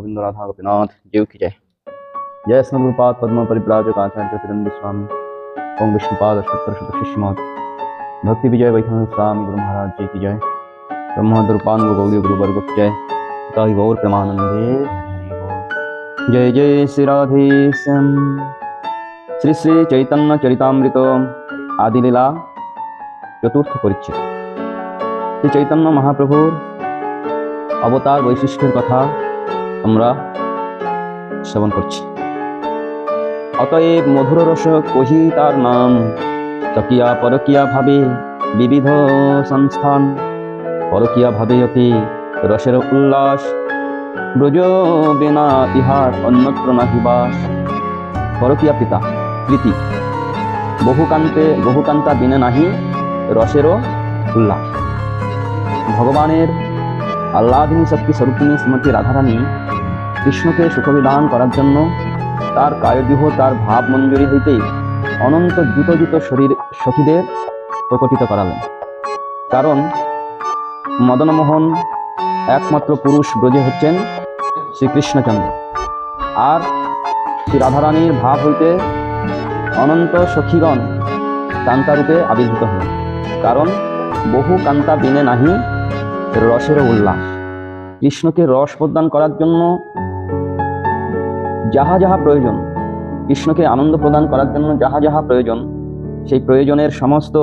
गोविंद राधा गोपीनाथ जीव की जय। जय स्मृतिपाद पद्म परिव्राजक आचार्य तिरंगी स्वामी ओम विष्णुपाद अष्टोत्तर शत शिष्यमाद भक्ति विजय वैष्णव स्वामी गुरु महाराज जी की जय। ब्रह्मद्रूपानुग गौरी गुरु वर्ग की जय। ताहि गौर प्रेमानंदे हरि बोल। जय जय श्री राधे श्याम। श्री श्री चैतन्य चरितामृत आदिलीला चतुर्थ परिच्छेद। श्री चैतन्य महाप्रभुर अवतार বৈশিষ্ট্যের কথা আমরা শ্রবণ করছি। অতএব মধুর রস কহি তার নাম, তকিয়া পরকিয়া ভাবে বিবিধ সংস্থান। পরকিয়া ভাবে অতি রসের উল্লাস, ব্রজ বিনা ইহার অন্যত্র নাহি বাস। পরকিয়া পিতা প্রীতি, বহুকান্তা বিনে নাহি রসেরও উল্লাস। ভগবানের আহ্লাদিনী শক্তি স্বরূপিণী শ্রীমতী রাধারানী কৃষ্ণকে সুখবিধান করার জন্য তার কায়বিহ তার ভাব মঞ্জুরি হইতেই অনন্ত দ্রুত শরীর সখীদের প্রকটিত করালেন। কারণ মদনমোহন একমাত্র পুরুষ ব্রজে হচ্ছেন শ্রীকৃষ্ণচন্দ্র, আর শ্রী রাধারানীর ভাব হইতে অনন্ত সখীগণ কান্তারূপে আবির্ভূত হলেন। কারণ বহু কান্তা বিনে নাহি রসের উল্লাস। কৃষ্ণকে রস প্রদান করার জন্য যাহা যাহা প্রয়োজন, কৃষ্ণকে আনন্দ প্রদান করার জন্য যাহা যাহা প্রয়োজন, সেই প্রয়োজনের সমস্ত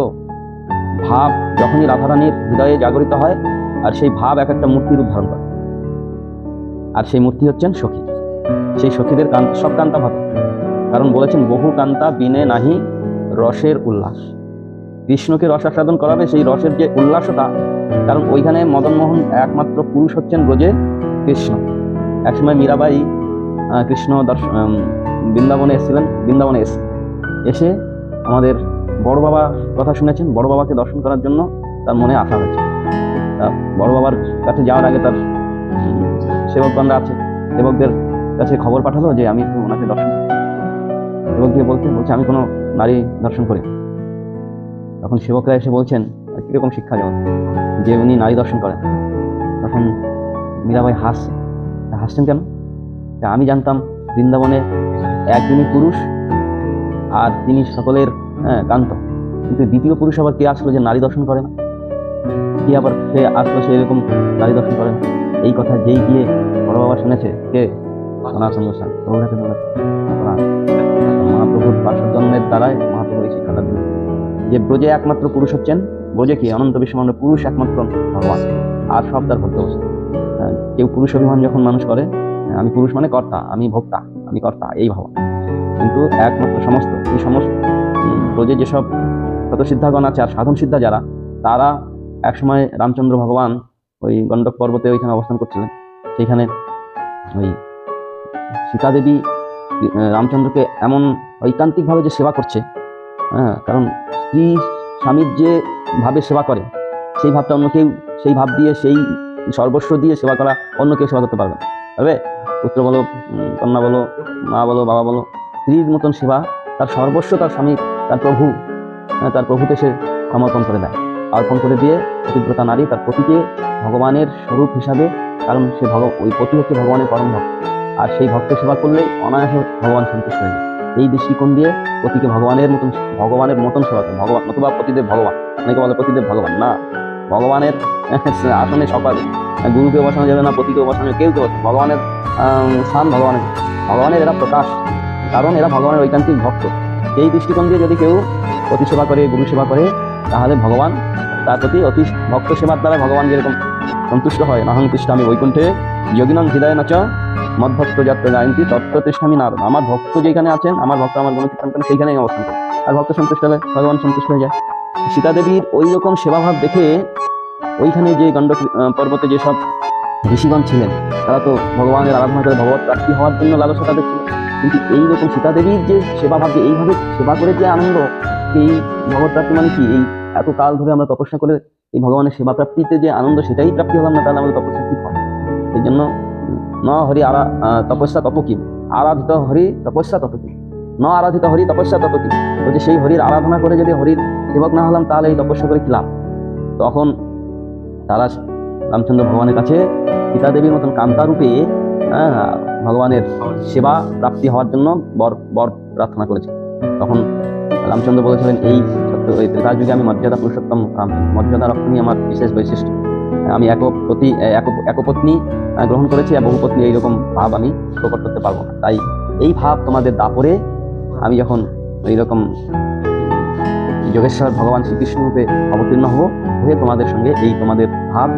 ভাব যখনই রাধারানীর হৃদয়ে জাগরিত হয়, আর সেই ভাব এক একটা মূর্তি রূপ ধারণ করে। আর সেই মূর্তি হচ্ছেন সখী। সেই সখীদের সব কান্তা ভাবে, কারণ বলেছেন বহু কান্তা বিনে নাহি রসের উল্লাস। কৃষ্ণকে রসাস্বাদন করাবে সেই রসের যে উল্লাসতা, কারণ ওইখানে মদনমোহন একমাত্র পুরুষ হচ্ছেন ব্রজে কৃষ্ণ। একসময় মীরাবাই কৃষ্ণ বৃন্দাবনে এসেছিলেন। বৃন্দাবনে এসে আমাদের বড় বাবার কথা শুনেছেন। বড় বাবাকে দর্শন করার জন্য তার মনে আশা হয়েছে। তা বড় বাবার কাছে যাওয়ার আগে তার সেবকগণরা আছে, সেবকদের কাছে খবর পাঠালো যে আমি ওনাকে দর্শন। সেবক গিয়ে বলছে আমি কোনো নারী দর্শন করি। তখন সেবকরা এসে বলছেন কিরকম শিক্ষা জগৎ যে উনি নারী দর্শন করেন। তখন মীরাবাই হাসছেন কেন? আমি জানতাম বৃন্দাবনে একজনই পুরুষ আর তিনি সকলের কান্ত, কিন্তু দ্বিতীয় পুরুষ আবার কে আসলো যে নারী দর্শন করে না? কি আবার সে আসলো সে এরকম নারী দর্শন করে না? এই কথা যেই গিয়ে বড় বাবা শুনেছে, কে? সনাতন গোস্বামী মহাপ্রভুর পার্শ্বজন্মের দ্বারাই মহাপ্রভুর এই শিক্ষাটা দিলেন যে ব্রজে একমাত্র পুরুষ হচ্ছেন, ব্রজে কি অনন্ত বিশ্বমানের পুরুষ একমাত্র ভগবান, আর সব তার ভক্তবস্তু। কেউ পুরুষ অভিমান যখন মানুষ করে, আমি পুরুষ মানে কর্তা, আমি ভোক্তা, আমি কর্তা, এই ভাব। কিন্তু একমাত্র এই সমস্ত ব্রজে যেসব শতসিদ্ধাগণ আছে আর সাধন সিদ্ধা যারা, তারা একসময় রামচন্দ্র ভগবান ওই গণ্ডক পর্বতে ওইখানে অবস্থান করছিলেন। সেইখানে ওই সীতাদেবী রামচন্দ্রকে এমন ঐকান্তিকভাবে যে সেবা করছে, কারণ স্ত্রী স্বামীর যে ভাবে সেবা করে, সেই ভাবটা অন্য কেউ সেই ভাব দিয়ে, সেই সর্বস্ব দিয়ে সেবা করা অন্য কেউ সেবা করতে পারবে না। তবে পুত্র বলো, কন্যা বলো, মা বলো, বাবা বলো, স্ত্রীর মতন সেবা তার সর্বস্ব তার স্বামী, তার প্রভুতে সে সমর্পণ করে দেয়। অর্পণ করে দিয়ে পতিব্রতা নারী তার পতিকে ভগবানের স্বরূপ হিসাবে, কারণ সে ওই পতি হচ্ছে ভগবানের পরম ভক্ত, আর সেই ভক্ত সেবা করলে অনায়াসে ভগবান সন্তুষ্ট হয়ে যায়। এই দৃষ্টিকোণ দিয়ে পতিকে ভগবানের মতন সেবা করে। ভগবান নতুবা পতিদেব ভগবান, অনেকে বলে পতিদেব ভগবান না, ভগবানের আসনে সকালে গুরুকে বসানো যাবে না, পতিকে বসানো, কেউ ভগবানের স্থান ভগবানের এরা প্রকাশ, কারণ এরা ভগবানের ঐকান্তিক ভক্ত। এই দৃষ্টিকোণ দিয়ে যদি কেউ পতি সেবা করে, গুরু সেবা করে, তাহলে ভগবান তার প্রতি অতি ভক্ত সেবার দ্বারা ভগবান যেরকম সন্তুষ্ট হয়, নাহং তিষ্ঠামি বৈকুণ্ঠে যোগিনাং হৃদয় নাচ মদ্ভক্ত যাত্রা গায়ন্তী তত্ত্ব তিষ্ঠামি নারদ। আমার ভক্ত যেখানে আছেন, আমার ভক্ত আমার গুণকীর্তন করেন, সেইখানেই অবস্থান করে, আর ভক্ত সন্তুষ্ট হলে ভগবান সন্তুষ্ট হয়ে যায়। সীতাদেবীর ওই রকম সেবাভাব দেখে ওইখানে যে গণ্ডক পর্বতে যেসব ঋষিগণ ছিলেন, তারা তো ভগবানের আরাধনা করে ভগবত প্রাপ্তি হওয়ার জন্য লালসা তাদের ছিল। কিন্তু এইরকম সীতাদেবীর যে সেবাভাব, যে এইভাবে সেবা করে যে আনন্দ, এই ভগবত প্রাপ্তি মানে কি, এই এত কাল ধরে আমরা তপস্যা করে এই ভগবানের সেবা প্রাপ্তিতে যে আনন্দ, সেটাই প্রাপ্তি হলাম না, তাহলে আমাদের তপস্যা কি হয়? সেই জন্য ন হরি তপস্যা তপকি, আরাধিত হরি তপস্যা ততকি, ন আরাধিত হরি তপস্যা ততকি। বলছে সেই হরির আরাধনা করে যদি হরির সেবক না হলাম, তাহলে এই তপস্যা করে কি লাভ? তখন তারা রামচন্দ্র ভগবানের কাছে সীতা দেবীর মতন কান্তারূপে ভগবানের সেবা প্রাপ্তি হওয়ার জন্য বর বর প্রার্থনা করেছে। তখন রামচন্দ্র বলেছিলেন, এই ত্রেতা যুগে আমি মর্যাদা পুরুষোত্তম মর্যাদা রক্ষণই আমার বিশেষ বৈশিষ্ট্য। আমি একপত্নী গ্রহণ করেছি, আর বহুপত্নী এইরকম ভাব আমি প্রকট করতে পারবো না। তাই এই ভাব তোমাদের দাপরে আমি যখন এইরকম যোগেশ্বর ভগবান শ্রীকৃষ্ণ রূপে অবতীর্ণ হয়ে তোমাদের সঙ্গে এই তোমাদের ভাব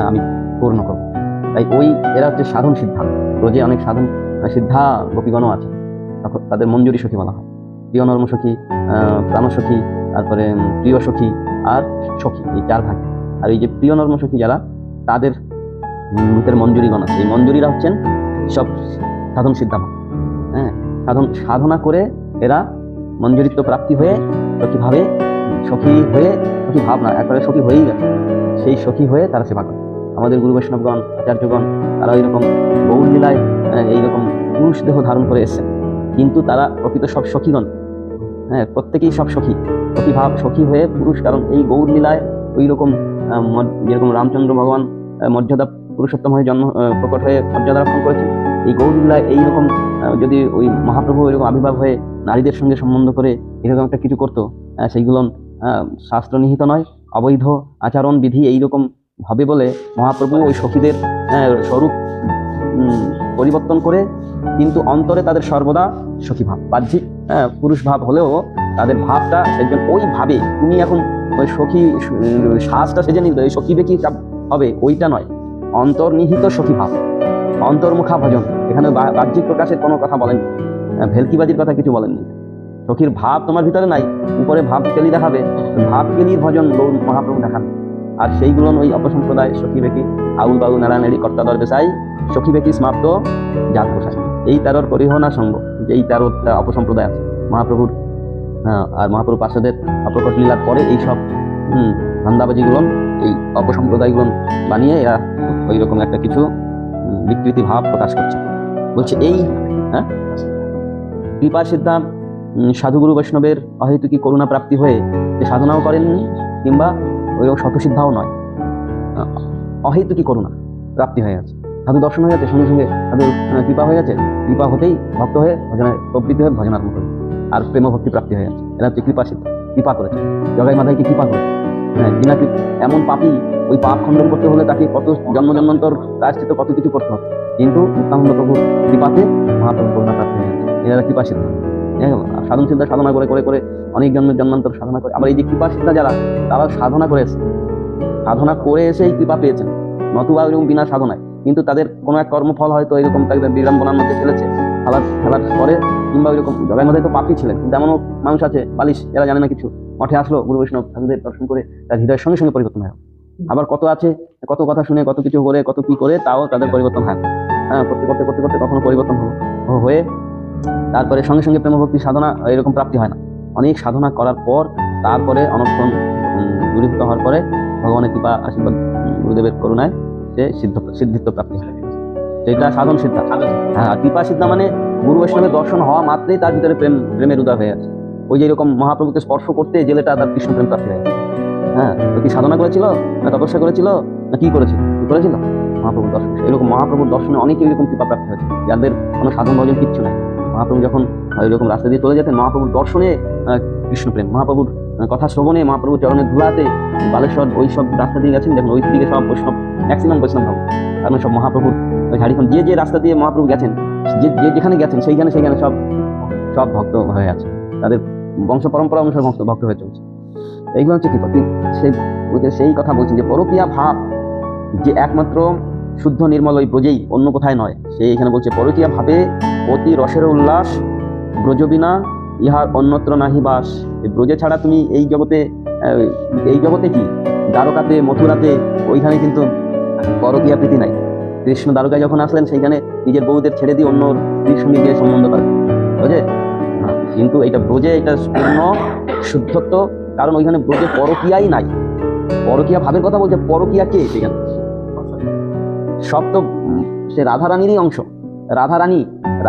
আমি পূর্ণ করবো। তাই এরা হচ্ছে সাধন সিদ্ধা। রোজে অনেক সাধন সিদ্ধা গোপীগণও আছে, তাদের মঞ্জুরি সখী বলা হয়। প্রিয় নর্ম সখী, প্রাণসখী, তারপরে প্রিয় সখী আর সখী, এই 4 ভাগ। আর এই যে প্রিয় নর্ম সখী যারা, তাদের ভিতরে মঞ্জুরিগণ আছে। এই মঞ্জুরিরা হচ্ছেন সব সাধন সিদ্ধা। সাধনা করে এরা মঞ্জুরিত্ব প্রাপ্তি হয়ে সখী ভাব না, একবারে সখী হয়েই গেছে। সেই সখী হয়ে তারা সেবা করে। আমাদের গুরু বৈষ্ণবগণ, আচার্যগণ, তারা ওইরকম গৌর লীলায় এইরকম পুরুষ দেহ ধারণ করে এসেছেন, কিন্তু তারা প্রকৃত সব সখীগণ। প্রত্যেকেই সব সখী হয়ে পুরুষ। কারণ এই গৌর লীলায় ওই রকম যেরকম রামচন্দ্র ভগবান মর্যাদা পুরুষোত্তম হয়ে প্রকট হয়ে মর্যাদা রক্ষণ করেছেন, এই গৌর লীলায় এইরকম যদি ওই মহাপ্রভু ওইরকম আবির্ভাব হয়ে নারীদের সঙ্গে সম্বন্ধ করে এরকম একটা কিছু করতো, সেইগুলো শাস্ত্র নিহিত নয়, অবৈধ আচরণ বিধি এইরকম হবে বলে মহাপ্রভু ওই সখীদের স্বরূপ পরিবর্তন করে, কিন্তু অন্তরে তাদের সর্বদা সখী ভাব, বাহ্যিক পুরুষ ভাব হলেও তাদের ভাবটা সেজন্য ওই ভাবে। তুমি এখন ওই সখী সাজটা সেজে নিতে ওই সখী বেকি হবে, ওইটা নয়, অন্তর্নিহিত সখী ভাব, অন্তর্মুখা ভজন। এখানে বাহ্যিক প্রকাশের কোনো কথা বলেননি, ভেলকিবাজির কথা কিছু বলেননি। সখীর ভাব তোমার ভিতরে নাই, উপরে ভাব কেলি দেখাবে, ভাব কেলির ভজন মহাপ্রভু দেখান। আর সেইগুলো ওই অপসম্প্রদায় সখী বেকি, আউল বাউল নারায়ণেরই কর্তাদর বেসাই, সখী বেকি সমাপ্ত জাত বসাই, এই 13 পরিহনা সঙ্গ, এই 13টা অপসম্প্রদায় আছে মহাপ্রভুর। আর মহাপ্রভু পার্শ্বদের অপ্রকট লীলার পরে এইসব ধান্দাবাজিগুলো, এই অপসম্প্রদায়গুলো বানিয়ে এরা ওই রকম একটা কিছু বিকৃতি ভাব প্রকাশ করছে। বলছে এই কৃপা সিদ্ধা সাধুগুরু বৈষ্ণবের অহেতুকি করুণা প্রাপ্তি হয়ে যে সাধনাও করেননি, কিংবা ওই শতসিদ্ধাও নয়, অহেতুকি করুণা প্রাপ্তি হয়ে গেছে, সাধু দর্শন হয়ে গেছে, সঙ্গে সঙ্গে সাধু কৃপা হয়ে গেছে, কৃপা হতেই ভক্ত হয়ে ভজনে প্রবৃত্তি হয়ে ভজন আরম্ভ করে, আর প্রেম ভক্তি প্রাপ্তি হয়ে গেছে। এরা হচ্ছে কৃপা সিদ্ধ, কৃপা করেছে, জগাই মাধাইকে কৃপা করে। বিনা এমন পাপী, ওই পাপ খণ্ডন করতে হলে তাকে কত জন্মান্তর প্রায়শ্চিত্ত কত কিছু করতে হবে, কিন্তু নিত্যানন্দ প্রভুর কৃপাতে মহাপ্রভু করুণা প্রাপ্তি হয়ে গেছে। এরা কৃপা সিদ্ধ। সাধন সিদ্ধা সাধনা করে করে করে অনেক জন্মান্তর সাধনা করে। আবার এই যে কৃপা সিদ্ধা যারা, তারা সাধনা করে এসে এই কৃপা পেয়েছেন, নতুবা এরকম বিনা সাধনায়। কিন্তু তাদের কোনো এক কর্মফল হয়তো এরকম তাদের বিড়ম্বনার মধ্যে ফেলেছে, খেলার পরে, কিংবা ওইরকম জগার মধ্যে তো পাপই ছিলেন, কিন্তু এমনও মানুষ আছে বালিশ, এরা জানে না কিছু, মঠে আসলো গুরু বৈষ্ণব সাধুদের দর্শন করে তার হৃদয়ের সঙ্গে সঙ্গে পরিবর্তন হয়। আবার কত আছে, কত কথা শুনে, কত কিছু করে, কত কি করে, তাও তাদের পরিবর্তন হয়। করতে করতে করতে করতে কখনো পরিবর্তন হয়ে তারপরে সঙ্গে সঙ্গে প্রেম ভক্তি সাধনা এরকম প্রাপ্তি হয় না। অনেক সাধনা করার পর তারপরে অনর্থন দূরীভূত হওয়ার পরে ভগবানের কৃপা আশীর্বাদ গুরুদেবের করুণায় সে সিদ্ধিত্ব প্রাপ্তি হয়। সেটা সাধন সিদ্ধা। কৃপা সিদ্ধা মানে গুরু বৈষ্ণবের দর্শন হওয়া মাত্রই তার ভিতরে প্রেমের উদয় হয়ে আছে। ওই যে এরকম মহাপ্রভুকে স্পর্শ করতে জেলেটা তার কৃষ্ণ প্রেম প্রাপ্তি হয়ে গেছে। তো কি সাধনা করেছিল, না তপস্যা করেছিল, না কি করেছিল মহাপ্রভুর দর্শন। এরকম মহাপ্রভুর দর্শনে অনেকে এরকম কৃপা প্রাপ্তি হয়েছে, যাদের কোনো সাধন ভজন কিচ্ছু নাই। মহাপ্রভু যখন এরকম রাস্তা দিয়ে চলে যেতেন, মহাপ্রভুর দর্শনে কৃষ্ণপ্রেম, মহাপ্রভুর কথা শ্রবণে, মহাপ্রভুর চরণের ধুলাতে, বালেশ্বর ওই সব রাস্তা দিয়ে গেছেন, দেখুন ওই দিকে সব বৈষ্ণব, ম্যাক্সিমাম বৈষ্ণব ভাব। কারণ সব মহাপ্রভুর ওই ঝাড়িখন যে রাস্তা দিয়ে মহাপ্রভু গেছেন, যেখানে গেছেন সেইখানে সব ভক্ত হয়ে আছে, তাদের বংশ পরম্পরা অনুসারে ভক্ত হয়ে চলছে। এইগুলো হচ্ছে কৃপা। সেই কথা বলছেন যে পরকীয়া ভাব যে একমাত্র শুদ্ধ নির্মল ওই ব্রজেই, অন্য কোথায় নয়। সেই এখানে বলছে পরকীয়া ভাবে অতি রসের উল্লাস, ব্রজ বিনা ইহার অন্যত্র নাহি বাস। এই ব্রজে ছাড়া তুমি এই জগতে কি, দ্বারকাতে, মথুরাতে, ওইখানে কিন্তু পরকীয়া প্রীতি নাই। কৃষ্ণ দ্বারকায় যখন আসলেন, সেইখানে নিজের বউদের ছেড়ে দিয়ে অন্য স্ত্রীর সঙ্গে গিয়ে সম্বন্ধ করে, বুঝে। কিন্তু এটা ব্রজে, এটা পূর্ণ শুদ্ধত্ব, কারণ ওইখানে ব্রজে পরকীয়াই নাই। পরকীয়া ভাবের কথা বলছে, পরকীয়া কে সেখানে? সব তো সে রাধারানীরই অংশ।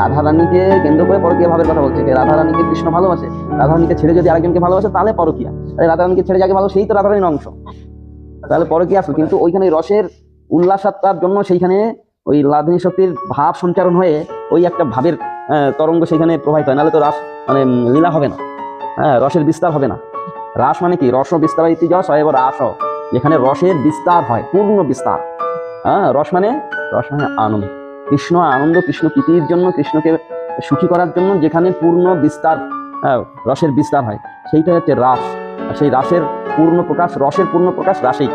রাধারানীকে কেন্দ্র করে পরকীয়া ভাবের কথা বলছে। রাধারানীকে কৃষ্ণ ভালোবাসে, রাধারানীকে ছেড়ে যদি আরেকজনকে ভালোবাসে তাহলে পরকীয়া। রাধারানীকে ছেড়ে যাকে ভালো, সেই তো রাধারানীর অংশ, তাহলে পরকীয়া আসলো। কিন্তু ওইখানে রসের উল্লাসাত্মার জন্য সেইখানে ওই লাদিনী শক্তির ভাব সঞ্চারণ হয়ে ওই একটা ভাবের তরঙ্গ সেখানে প্রবাহিত হয়, নাহলে তো রাস মানে লীলা হবে না, হ্যাঁ, রসের বিস্তার হবে না। রাস মানে কি? রস বিস্তার ইতিযশ হয়, এবার রাস, যেখানে রসের বিস্তার হয়, পূর্ণ বিস্তার। হ্যাঁ, রস মানে আনন্দ, কৃষ্ণ আনন্দ, কৃষ্ণ প্রীতির জন্য, কৃষ্ণকে সুখী করার জন্য যেখানে পূর্ণ বিস্তার, রসের বিস্তার হয়, সেইটা হচ্ছে রাস। আর সেই রাসের পূর্ণ প্রকাশ, রসের পূর্ণ প্রকাশ রাসেই।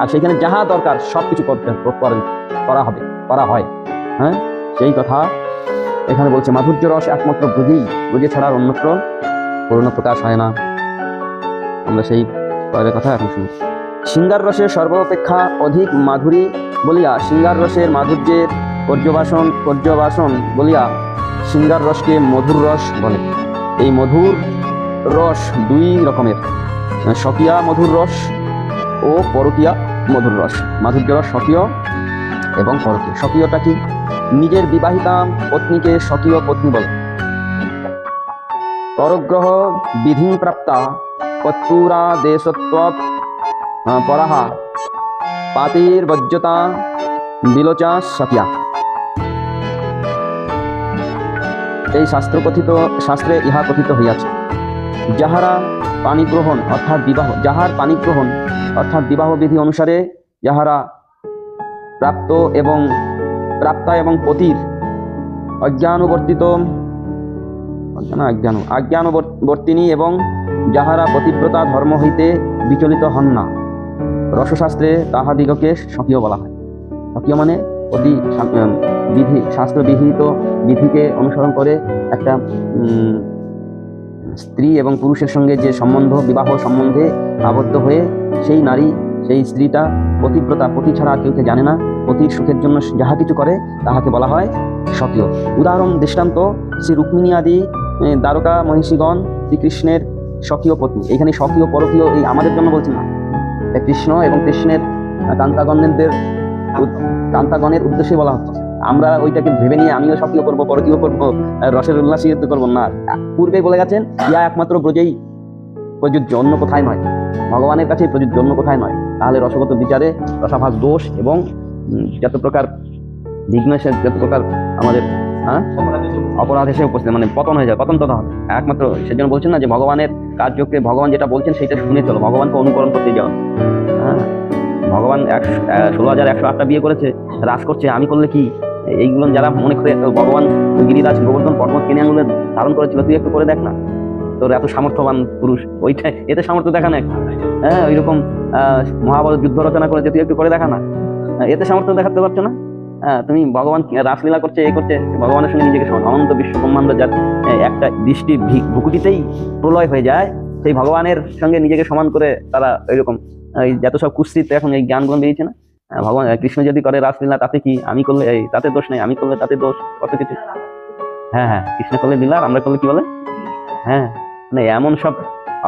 আর সেখানে যাহা দরকার সবকিছু করা হয়। হ্যাঁ, সেই কথা এখানে বলছে, মাধুর্য রস একমাত্র ব্রজে ছাড়া অন্যত্র পূর্ণ প্রকাশ হয় না। আমরা সেই পরের কথা এখন শুনি। শৃঙ্গার রসের সর্বাপেক্ষা অধিক মাধুরী বলিয়া শৃঙ্গার রসের মাধুর্যের পর্যবাসন বলিয়া শৃঙ্গার রসকে মধুর রস বলে। এই মধুর রস দুই রকমের, স্বকীয়া মধুর রস ও পরকীয়া মধুর রস। মাধুর্য রস স্বকীয় এবং পরকীয়। স্বকীয়টা কি? নিজের বিবাহিতা পত্নীকে স্বকীয় পত্নী বলে। পরগ্রহ বিধি প্রাপ্তা পত্তুরা দেশত্ব পরাহা পাতির বজ্রতা বিলোচা স্বকীয়া। এই শাস্ত্রে ইহা কথিত হইয়াছে, যাহার পাণিগ্রহণ অর্থাৎ বিবাহ বিধি অনুসারে যাহারা প্রাপ্তা এবং পতির আজ্ঞানুবর্তিনী এবং যাহারা পতিব্রতা ধর্ম হইতে বিচলিত হন না, রসশাস্ত্রে তাহাদিগকে স্বকীয় বলা হয়। স্বকীয় মানে অতি বিধি, শাস্ত্র বিহিত বিধিকে অনুসরণ করে একটা স্ত্রী এবং পুরুষের সঙ্গে যে সম্বন্ধ, বিবাহ সম্বন্ধে আবদ্ধ হয়ে সেই নারী, সেই স্ত্রীটা পতিব্রতা, পতি ছাড়া কেউকে জানে না, পতির সুখের জন্য যাহা কিছু করে তাহাকে বলা হয় স্বকীয়। উদাহরণ দৃষ্টান্ত, শ্রী রুক্মিণী আদি দ্বারকা মহিষীগণ শ্রীকৃষ্ণের স্বকীয় পত্নী। এখানে স্বকীয় পরকীয় এই আমাদের জন্য বলছি না, কৃষ্ণ এবং কৃষ্ণের কান্তাগণের উদ্দেশ্যে বলা হচ্ছে। আমরা ওইটাকে ভেবে নিয়ে আমিও স্বকীয় করবো, পরকীয় করবো, রসের উল্লাসিত করবো না। পূর্বে বলে গেছেন, ইয়া একমাত্র ব্রজেই প্রযোজ্য, অন্য কোথায় নয়। ভগবানের কাছেই প্রযোজ্য, অন্য কোথায় নয়। তাহলে রসগত বিচারে রসাভাস দোষ এবং যত প্রকার বিঘ্ন, যত প্রকার আমাদের অপরাধ এসে উপস্থিত, মানে পতন হয়ে যায়, পতন তথা হবে একমাত্র। সেজন্য বলছেন না যে ভগবানের কার্যকে, ভগবান যেটা বলছেন সেইটা শুনে চলো, ভগবানকে অনুকরণ করতে যাও। হ্যাঁ, ভগবান 16,108টা বিয়ে করেছে, রাস করছে, আমি করলে কি? এইগুলো যারা মনে করে ভগবান গিরিরাজ গোবর্ধন পর্বত কিনে আঙুলে ধারণ করেছিল, তুই একটু করে দেখ না, তোর এত সামর্থ্যবান পুরুষ, ওইটা এতে সামর্থ্য দেখা না। হ্যাঁ, ওইরকম মহাভারত যুদ্ধ রচনা করেছে, তুই একটু করে দেখা না, এতে সামর্থ্য দেখাতে পারছো না। তুমি ভগবান রাসলীলা করছে, এই করছে, ভগবানের সঙ্গে নিজেকে সমান। অনন্ত বিশ্ব ব্রহ্মাণ্ড যার একটা দৃষ্টি ভুকুটিতেই প্রলয় হয়ে যায়, সেই ভগবানের সঙ্গে নিজেকে সমান করে তারা ওইরকম যত সব কুস্তিত এখন এই জ্ঞানগুলো বেরিয়েছে না। ভগবান কৃষ্ণ যদি করে রাসলীলা, তাতে কি? আমি করলে তাতে দোষ নেই, আমি করলে তাতে দোষ, কত কিছু। হ্যাঁ, কৃষ্ণ করলে লীলা, আমরা করলে কি বলে? হ্যাঁ, মানে এমন সব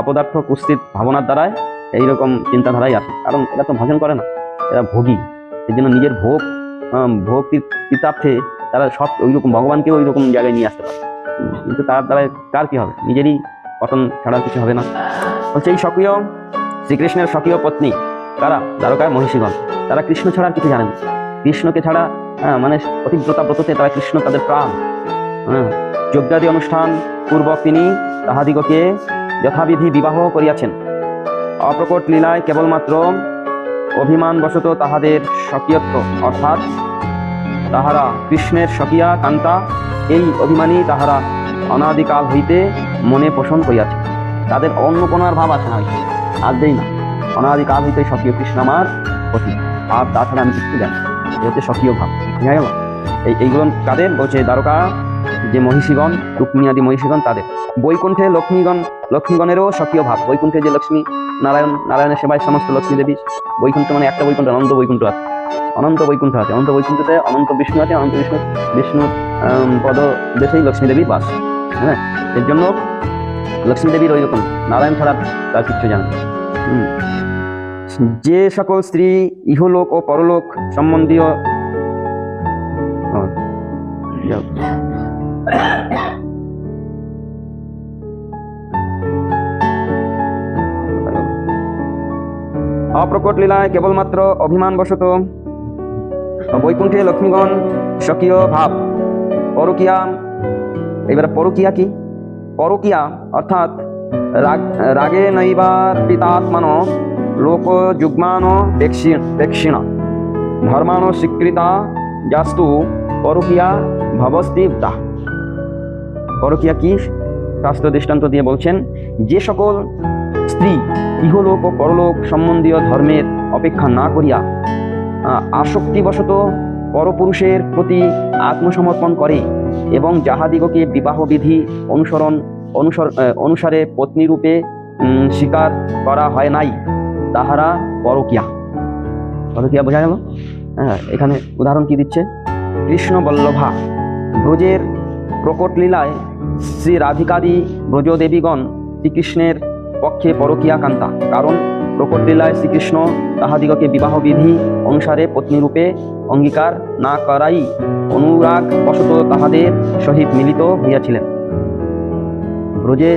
অপদার্থ কুস্তিত ভাবনার দ্বারায় এইরকম চিন্তাধারাই আসে। কারণ এরা তো ভজন করে না, এরা ভোগী। সেই জন্য নিজের ভোগ পিতার্থে তারা সব ওইরকম ভগবানকে ওইরকম জায়গায় নিয়ে আসতে পারে, কিন্তু তার দ্বারা কার কি হবে? নিজেরই পতন ছাড়া কিছু হবে না। বলছে এই স্বকীয় শ্রীকৃষ্ণের স্বকীয় পত্নী তারা দ্বারকার মহিষীগণ, তারা কৃষ্ণ ছাড়া আর কিছু জানেন না। কৃষ্ণকে ছাড়া মানে পতিব্রতা ব্রততে তারা কৃষ্ণ তাদের প্রাণ। যজ্ঞাদি অনুষ্ঠান পূর্বক তিনি তাহাদিগকে যথাবিধি বিবাহ করিয়াছেন। অপ্রকট লীলায় কেবলমাত্র অভিমানবশত তাহাদের স্বকীয়ত্ব, অর্থাৎ তাহারা কৃষ্ণের স্বকীয়া কান্তা, এই অভিমানী তাহারা অনাদিকাল হইতে মনে পোষণ করিয়াছে। তাদের অন্য কোনো আর ভাব আছে না, আসবেই না। অনাদিকাল হইতে স্বকীয় কৃষ্ণ আমার পতি, আর তাছাড়া আমি কিছু জানি। এই হচ্ছে স্বকীয় ভাব। ঠিক আছে? এইগুলো কাদের বলছে? দ্বারকা যে মহিষীগণ, রুক্মিণী আদি মহিষীগণ, তাদের। বৈকুণ্ঠে লক্ষ্মীগণেরও স্বকীয় ভাব। বৈকুণ্ঠে যে লক্ষ্মী নারায়ণের সেবায় সমস্ত লক্ষ্মী দেবী, বৈকুণ্ঠ মানে একটা বৈকুণ্ঠ, অনন্ত বৈকুণ্ঠ আছে। অনন্ত বৈকুণ্ঠতে অনন্ত বিষ্ণু আছে, অনন্ত বিষ্ণু পদ দেশেই লক্ষ্মী দেবী বাস। হ্যাঁ, এর জন্য লক্ষ্মী দেবীর ওই রকম, নারায়ণ ছাড়া তার কিচ্ছু জানে। যে সকল স্ত্রী ইহলোক ও পরলোক সম্বন্ধীয় অপ্রকট লীলায় কেবলমাত্র অভিমানবশত বৈকুণ্ঠে লক্ষ্মীগণ স্বকীয় ভাব পরকিয়া। এবারে পরকিয়া কি? পরকিয়া অর্থাৎ রাগে নৈবার পিতাত্মান লোক যুগ্মান পেক্ষিণ ধর্মান স্বীকৃতা যাস্তু পরকিয়া ভবস্তিব্দা। পরকিয়া কি? শাস্ত্র দৃষ্টান্ত দিয়ে বলছেন, যে সকল স্ত্রী ইহলোক ও পরলোক সম্বন্ধীয় ধর্মের অপেক্ষা না করিয়া আসক্তিবশত পরপুরুষের প্রতি আত্মসমর্পণ করে এবং যাহাদিগকে বিবাহবিধি অনুসারে পত্নীরূপে স্বীকার করা হয় নাই, তাহারা পরকিয়া। পরকিয়া বোঝা গেল? হ্যাঁ, এখানে উদাহরণ কি দিচ্ছে? কৃষ্ণ বল্লভা ব্রজের প্রকট লীলায় শ্রী রাধিকাদি ব্রজদেবীগণ শ্রীকৃষ্ণের পক্ষে পরকিয়া কান্তা। কারণ প্রকট লীলায় শ্রীকৃষ্ণ তাহাদিগকে বিবাহবিধি অনুসারে পত্নীরূপে অঙ্গীকার না করাই অনুরাগ বশত তাহাদের সহিত মিলিত হইয়াছিলেন। ব্রজে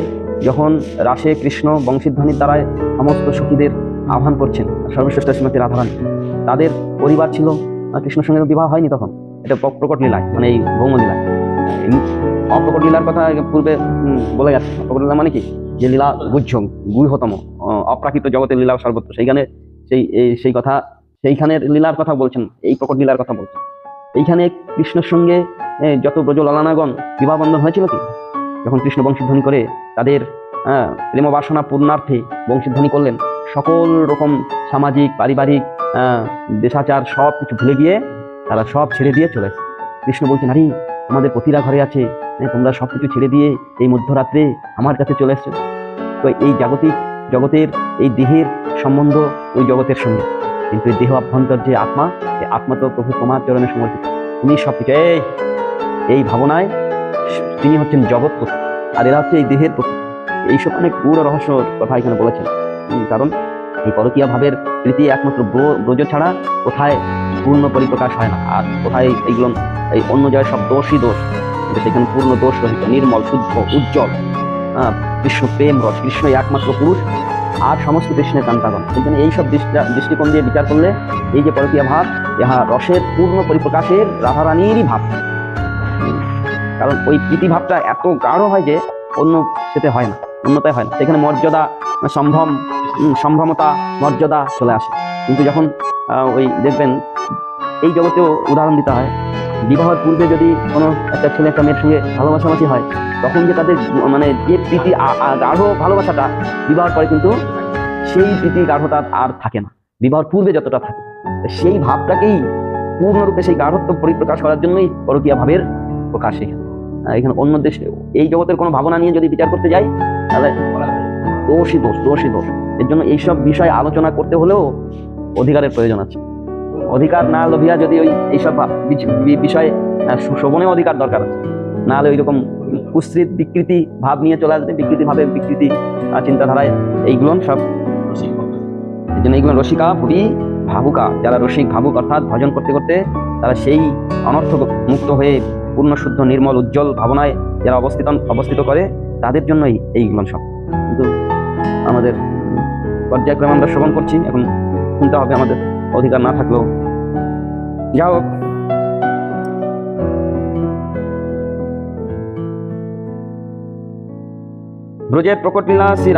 যখন রাসে কৃষ্ণ বংশীধ্বনির দ্বারায় সমস্ত সখীদের আহ্বান করছেন, সর্বশ্রেষ্ঠ শ্রীমতী রাধারানী, তাদের পরিবার ছিল, কৃষ্ণের সঙ্গে বিবাহ হয়নি তখন, এটা প্রকট লীলায়, মানে এই ভৌম লীলায়। অপ্রকট লীলার কথা পূর্বে বলে গেছে। অপ্রকট লীলা মানে কি? যে লীলা গুহ্যতম অপ্রাকৃত জগতের লীলা সর্বত্র, সেইখানে সেই কথা, সেইখানের লীলার কথা বলছেন, এই প্রকট লীলার কথা বলছেন। এইখানে কৃষ্ণের সঙ্গে যত ব্রজ লালানাগণ বিবাহ বন্ধন হয়েছিল কি, যখন কৃষ্ণ বংশীধ্বনি করে তাদের প্রেম বাসনা পূর্ণার্থে বংশীধ্বনি করলেন, সকল রকম সামাজিক পারিবারিক দেশাচার সব কিছু ভুলে গিয়ে তারা সব ছেড়ে দিয়ে চলে এসেছে। কৃষ্ণ বলছেন, আরে তোমাদের পতিরা ঘরে আছে, তোমরা সব কিছু ছেড়ে দিয়ে এই মধ্যরাত্রে আমার কাছে চলে এসছো। তো এই জগতের এই দেহের সম্বন্ধ ওই জগতের সঙ্গে, কিন্তু এই দেহ অভ্যন্তর যে আত্মা, এই আত্মা তো প্রভু তোমার চরণে সমর্পিত, তুমি সব কিছু। এই ভাবনায় তিনি হচ্ছেন জগৎপতি, আর এরা হচ্ছে এই দেহের প্রতি। এইসব অনেক গূঢ় রহস্য কথা এখানে বলেছেন। কারণ এই পরকীয়া ভাবের প্রীতি একমাত্র ব্রজ ছাড়া কোথায় পূর্ণ পরিপ্রকাশ হয় না। আর কোথায় এইগুলো, এই অন্য জায়গায় সব দোষই দোষ, কিন্তু সেখানে পূর্ণ দোষ রহিত, নির্মল, শুদ্ধ, উজ্জ্বল কৃষ্ণ প্রেম রস। কৃষ্ণ একমাত্র পুরুষ, আর সমস্ত কৃষ্ণের কান্তাগণ। সেই জন্য এইসব দৃষ্টিকোণ দিয়ে বিচার করলে এই যে পরকীয়া ভাব, ইহা রসের পূর্ণ পরিপ্রকাশের রাধারানীরই ভাব। কারণ ওই প্রীতি ভাবটা এত গাঢ় হয় যে অন্য সেতে হয় না, অন্যতায় হয় না। সেখানে মর্যাদা, সম্ভ্রমতা, মর্যাদা চলে আসে। কিন্তু যখন ওই দেখবেন এই জগতেও উদাহরণ দিতে হয়, বিবাহের পূর্বে যদি কোনো একটা ছেলে একটা মেয়ের সঙ্গে ভালোবাসাবাসি হয়, তখন যে তাদের মানে যে প্রীতি গাঢ় ভালোবাসাটা, বিবাহের পরে কিন্তু সেই প্রীতি গাঢ়তা আর থাকে না, বিবাহের পূর্বে যতটা থাকে। সেই ভাবটাকেই পূর্ণরূপে সেই গাঢ়ত্ব পরিপ্রকাশ করার জন্যই পরকীয়া ভাবের প্রকাশ এখানে। অন্য দেশে এই জগতের কোনো ভাবনা নিয়ে যদি বিচার করতে যাই, তাহলে দোষই দোষ। এর জন্য এইসব বিষয় আলোচনা করতে হলেও অধিকারের প্রয়োজন আছে। অধিকার না লোভিয়া যদি এইসব বিষয়ে শোভনের অধিকার দরকার আছে, না হলে ওইরকম কুৎসিত বিকৃতি ভাব নিয়ে চলে আসবে, বিকৃতি ভাবে, বিকৃতি চিন্তাধারায় এইগুলো সব। এই জন্য এইগুলো রসিকা ভুবি ভাবুকা, যারা রসিক ভাবুক অর্থাৎ ভজন করতে করতে তারা সেই অনর্থ মুক্ত হয়ে পূর্ণ শুদ্ধ নির্মল উজ্জ্বল ভাবনায় যারা অবস্থিত করে, তাদের জন্যই এইগুলো সব। কিন্তু আমাদের পর্যায়ক্রমে আমরা শ্রবণ করছি, এখন শুনতে হবে আমাদের, অধিকার না থাকলেও। যাই হোক, ব্রজের প্রকট লীলা শ্রী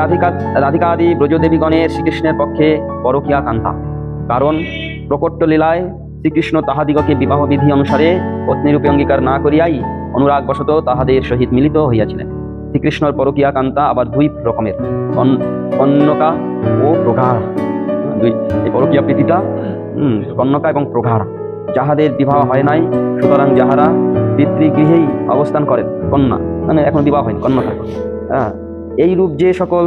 রাধিকা আদি ব্রজদেবীগণের শ্রীকৃষ্ণের পক্ষে পরকীয়া কান্তা। কারণ প্রকট লীলায় শ্রীকৃষ্ণ তাহাদিগকে বিবাহবিধি অনুসারে পত্নীরূপে অঙ্গীকার না করিয়াই অনুরাগ বশত তাহাদের সহিত মিলিত হইয়াছিলেন। শ্রীকৃষ্ণর পরকীয়া কান্তা আবার দুই রকমের, কন্যকা ও প্রগাঢ়া। এই পরকীয়া প্রীতিটা কন্যকা এবং প্রগাঢ়া, যাহাদের বিবাহ হয় নাই, সুতরাং যাহারা পিতৃগৃহেই অবস্থান করেন, কন্যা মানে এখন বিবাহ হয়নি, কন্যকা। এই রূপ যে সকল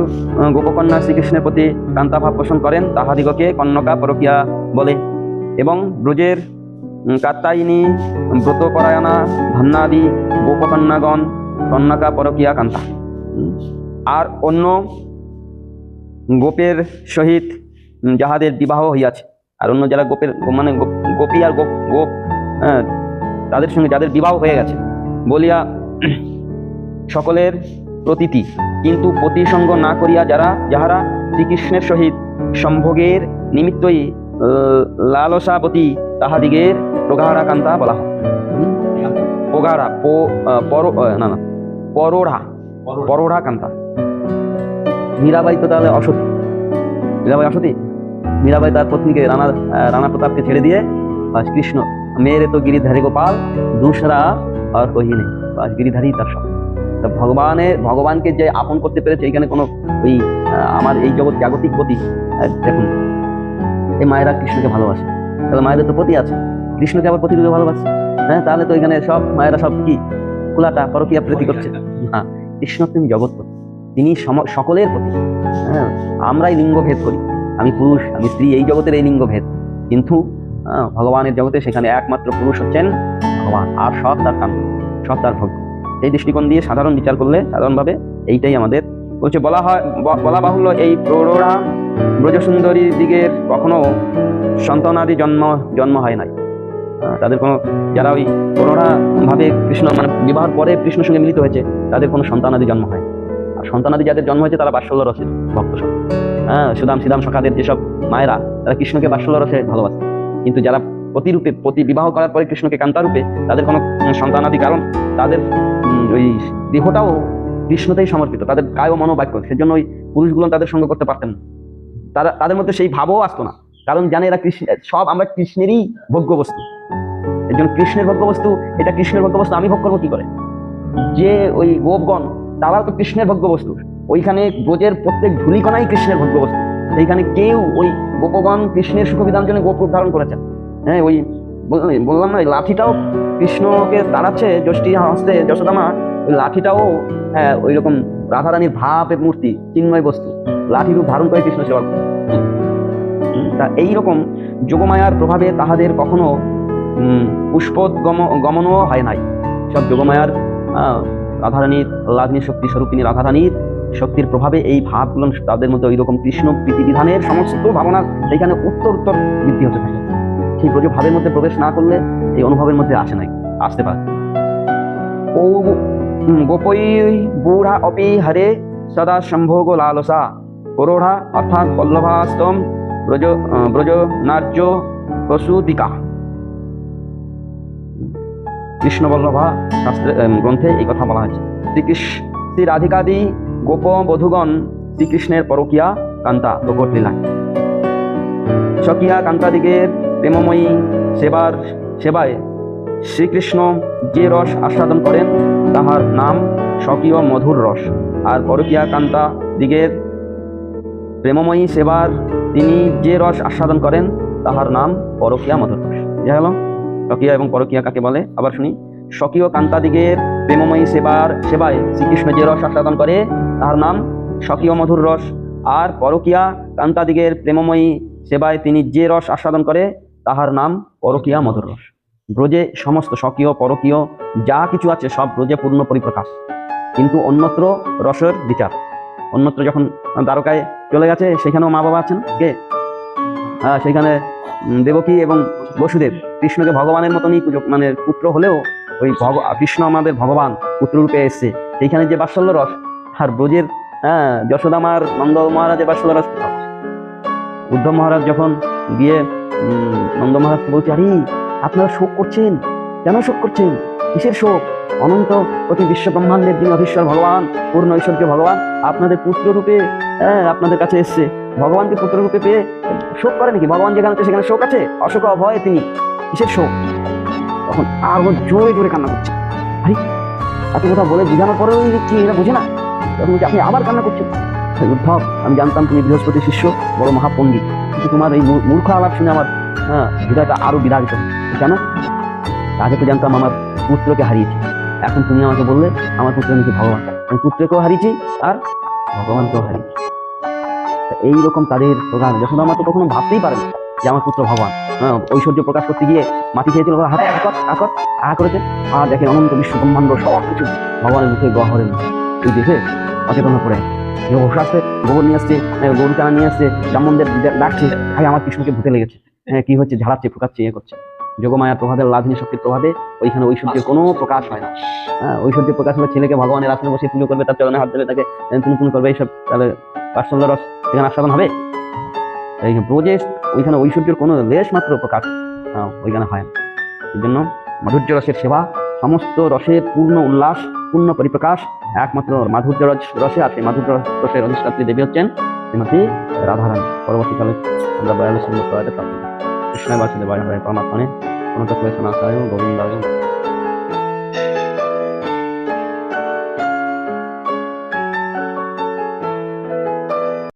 গোপকন্যা শ্রীকৃষ্ণের প্রতি কান্তাভাব পোষণ করেন, তাহাদিগকে কন্যকা পরকীয়া বলে। এবং ব্রজের কাত্যায়িনী, ব্রতপরায়ণা, ধন্যাদি গোপকন্যাগণ কন্যকা পরকীয়া কান্তা। আর অন্য গোপের সহিত যাহাদের বিবাহ হইয়াছে, আর অন্য যারা গোপের মানে গোপী আর গোপ তাদের সঙ্গে যাদের বিবাহ হয়ে গেছে বলিয়া সকলের প্রতীতি, কিন্তু প্রতিসঙ্গ না করিয়া যাহারা শ্রীকৃষ্ণের সহিত সম্ভোগের নিমিত্তই লালসাবতী, তাহাদিগের প্রগাঢ়া কান্তা বলা হয়। প্রগাঢ়া না না পরোঢ়া পরোঢ়া কান্তা। মীরাবাই তো তাহলে অসতী, মীরাবাই অসতী। মীরাবাই তার পত্নীকে রানা প্রতাপকে ছেড়ে দিয়ে বাস কৃষ্ণ মেরে তো গিরিধারী গোপাল দুসরা আর কহি নেই, বাস গিরিধারী তার সব। ভগবানকে যে আপন করতে পেরেছে, এখানে কোনো ওই আমার এই জগৎ জাগতিক পতি। দেখুন এই মায়েরা কৃষ্ণকে ভালোবাসে, তাহলে মায়েদের তো পতি আছে, কৃষ্ণকে আবার পতিরূপে ভালোবাসে। হ্যাঁ, তাহলে তো এখানে সব মায়েরা সব কি কুলাটা পরকীয়া প্রীতি করছে। হ্যাঁ, কৃষ্ণ তিনি জগৎপতি, তিনি সকলের প্রতি। হ্যাঁ, আমরাই লিঙ্গ ভেদ করি, আমি পুরুষ আমি স্ত্রী, এই জগতের এই লিঙ্গ ভেদ। কিন্তু ভগবানের জগতে সেখানে একমাত্র পুরুষ হচ্ছেন ভগবান, আর সব তার কাম, সব তার ভোগ্য। এই দৃষ্টিকোণ দিয়ে সাধারণ বিচার করলে সাধারণভাবে এইটাই আমাদের বলছে। বলা বাহুল্য এই প্রৌঢ়া ব্রজসুন্দরী দিগের কখনো সন্তানাদি জন্ম হয় নাই। তাদের কোনো, যারা ওই প্রৌঢ়া ভাবে কৃষ্ণ মানে বিবাহের পরে কৃষ্ণের সঙ্গে মিলিত হয়েছে, তাদের কোনো সন্তানাদি জন্ম হয়। আর সন্তানাদি যাদের জন্ম হয়েছে তারা বাৎসল্য রসের ভক্ত সব। হ্যাঁ, সুদাম সিদাম সখাদের যেসব মায়েরা, তারা কৃষ্ণকে বাৎসল্য রসে ভালোবাসে। কিন্তু যারা প্রতি বিবাহ করার পরে কৃষ্ণকে কান্তারূপে, তাদের কোনো সন্তানাদি, কারণ তাদের ওই দেহটাও কৃষ্ণতেই সমর্পিত, তাদের কায় ও মনোবাক্য, সেজন্য ওই পুরুষগুলো তাদের সঙ্গ করতে পারতেন না। তাদের মধ্যে সেই ভাবও আসতো না, কারণ জানে এরা সব আমরা কৃষ্ণেরই ভোগ্য বস্তু। এর জন্য কৃষ্ণের ভোগ্য বস্তু, এটা কৃষ্ণের ভোগ্য বস্তু, আমি ভোগ করবো কি করে? যে ওই গোপগণ, তারাও তো কৃষ্ণের ভোগ্য বস্তু। ওইখানে ব্রজের প্রত্যেক ধূলিকণাই কৃষ্ণের ভোগ্য বস্তু। সেইখানে কেউ ওই গোপগণ কৃষ্ণের সুখবিধান জন্য গোপ রূপ ধারণ করেছেন। হ্যাঁ, ওই বললাম না, ওই লাঠিটাও কৃষ্ণকে তাড়াচ্ছে যষ্টি হস্তে যশোদামা, ওই লাঠিটাও হ্যাঁ ওই রকম রাধারানীর ভাবের মূর্তি, চিন্ময় বস্তু, লাঠি রূপ ধারণ করে কৃষ্ণ সেবা করে। তা এইরকম যোগমায়ার প্রভাবে তাহাদের কখনো পুষ্পোদ্গমনও হয় নাই। সব যোগমায়ার রাধারানীর আহ্লাদিনী শক্তি স্বরূপিনী রাধারানীর শক্তির প্রভাবে এই ভাবগুলো তাদের মধ্যে ওই রকম কৃষ্ণ প্রীতিবিধানের সমস্ত ভাবনা এইখানে উত্তর বৃদ্ধি হতে থাকে। সেই ব্রজ ভাবের মধ্যে প্রবেশ না করলে এই অনুভবের মধ্যে আসতে পারে। ও গোপৈ বুড়া অপি হরে সদা সম্ভোগ লালসা প্রৌঢ়া অর্থাৎ পল্লভাস্তম ব্রজ নার্য প্রসূতিকা। কৃষ্ণ বল্লভা শাস্ত্রে গ্রন্থে এই কথা বলা হয়েছে। শ্রী রাধিকাদি গোপ বধূগণ শ্রীকৃষ্ণের পরকীয়া কান্তা প্রকট লীলা। স্বকীয়া কান্তাদিগের প্রেমময়ী সেবায় শ্রীকৃষ্ণ যে রস আস্বাদন করেন তাহার নাম স্বকীয় মধুর রস। আর পরকীয়া কান্তা দিগের প্রেমময়ী সেবার তিনি যে রস আস্বাদন করেন তাহার নাম পরকীয়া মধুর রস। যা হলো স্বকীয়া এবং পরকীয়া কাকে বলে, আবার শুনি। স্বকীয় কান্তাদিগের প্রেমময়ী সেবায় শ্রীকৃষ্ণ যে রস আস্বাদন করে তাহার নাম স্বকীয় মধুর রস। আর পরকীয়া কান্তাদিগের প্রেমময়ী সেবায় তিনি যে রস আস্বাদন করে তাহার নাম পরকীয়া মধুর রস। ব্রজে সমস্ত স্বকীয় পরকীয় যা কিছু আছে সব ব্রজে পূর্ণ পরিপ্রকাশ, কিন্তু অন্যত্র রসের বিচার। অন্যত্র যখন দ্বারকায় চলে গেছে, সেখানেও মা বাবা আছেন কে? সেখানে দেবকী এবং বসুদেব কৃষ্ণকে ভগবানের মতনই মানে পুত্র হলেও ওই কৃষ্ণ আমাদের ভগবান পুত্ররূপে এসছে, সেইখানে যে বাৎসল্য রস। আর ব্রজের যশোদামার নন্দ মহারাজের বাৎসল্য রস। উদ্ধব মহারাজ যখন গিয়ে নন্দ মহারাজকে বলছে, আরে আপনারা শোক করছেন, কেন শোক করছেন, কিসের শোক? অনন্ত প্রতি বিশ্ব ব্রহ্মাণ্ডের যিনি অধীশ্বর ভগবান, পূর্ণ ঐশ্বর্য ভগবান আপনাদের পুত্ররূপে আপনাদের কাছে এসছে। ভগবানকে পুত্ররূপে পেয়ে শোক করে নাকি? ভগবান যেখানে আছে সেখানে শোক আছে? অশোক অভয় তিনি, কিসের শোক? তখন আরো জোরে জোরে কান্না করছে। আরে এত কথা বলে বোঝানোর পরেও কি এরা বোঝে না? তখন আপনি আবার কান্না করছেন। উদ্ধব, আমি জানতাম তুমি বৃহস্পতির শিষ্য, বড় মহাপণ্ডিত, কিন্তু তোমার এই মূর্খ আলাপ শুনে আমার হৃদয়টা আরো বিদারিত। কেন? আগে তো জানতাম আমার পুত্রকে হারিয়েছি, এখন তুমি আমাকে বললে আমার পুত্র নাকি ভগবান। আমি পুত্রকেও হারিয়েছি আর ভগবানকেও হারিয়েছি। এইরকম তাদের প্রধান যশোদামা তো কখনো ভাবতেই পারে না যে আমার পুত্র ভগবান। ঐশ্বর্য প্রকাশ করতে গিয়ে মাটি খেয়েছিল, হাতে আ করেছে, আর দেখে অনন্ত বিশ্ব ব্রহ্মাণ্ড সব কিছু ভগবানের মুখে গহরের মুখে। তুই দেখে অচেতন পড়ে শাস্ত্রে গোবর নিয়ে আসছে, গরু চানা নিয়ে আসছে, ব্রাহ্মণদের ডাকছে, ভাই আমার কৃষ্ণকে ভূতে লেগেছে। কি হচ্ছে? ঝাড়াচ্ছে, ফুকাচ্ছে, করছে। যোগমায়ার প্রভাবে, লাভিনী শক্তির প্রভাবে ওইখানে ঐশ্বর্যের কোনো প্রকাশ হয় না। ঐশ্বর্যের প্রকাশ হলে ছেলেকে ভগবানের আসনে বসে পুজো করবে, তার চরণে হাত দেবে, তাকে তুন করবে, এইসব তাহলে বাৎসল্য রস এখানে আস্বাদন হবে? এই ব্রজে ওইখানে ঐশ্বর্যের কোনো লেশ মাত্র প্রকাশ ওইখানে হয় না। এই জন্য মাধুর্য রসের সেবা, সমস্ত রসের পূর্ণ উল্লাস, পূর্ণ পরিপ্রকাশ একমাত্র মাধুর্য রসে। আর সেই মাধুর্য রসের অধিষ্ঠাত্রী দেবী হচ্ছেন শ্রীমতী রাধারানী। পরবর্তীকালে আমরা 42 নম্বর প্রাপ্ত কৃষ্ণ বাসুদেবায় হরে পরমাত্মনে, অনুতত্ত্ব সনাতনায় গোবিন্দায়।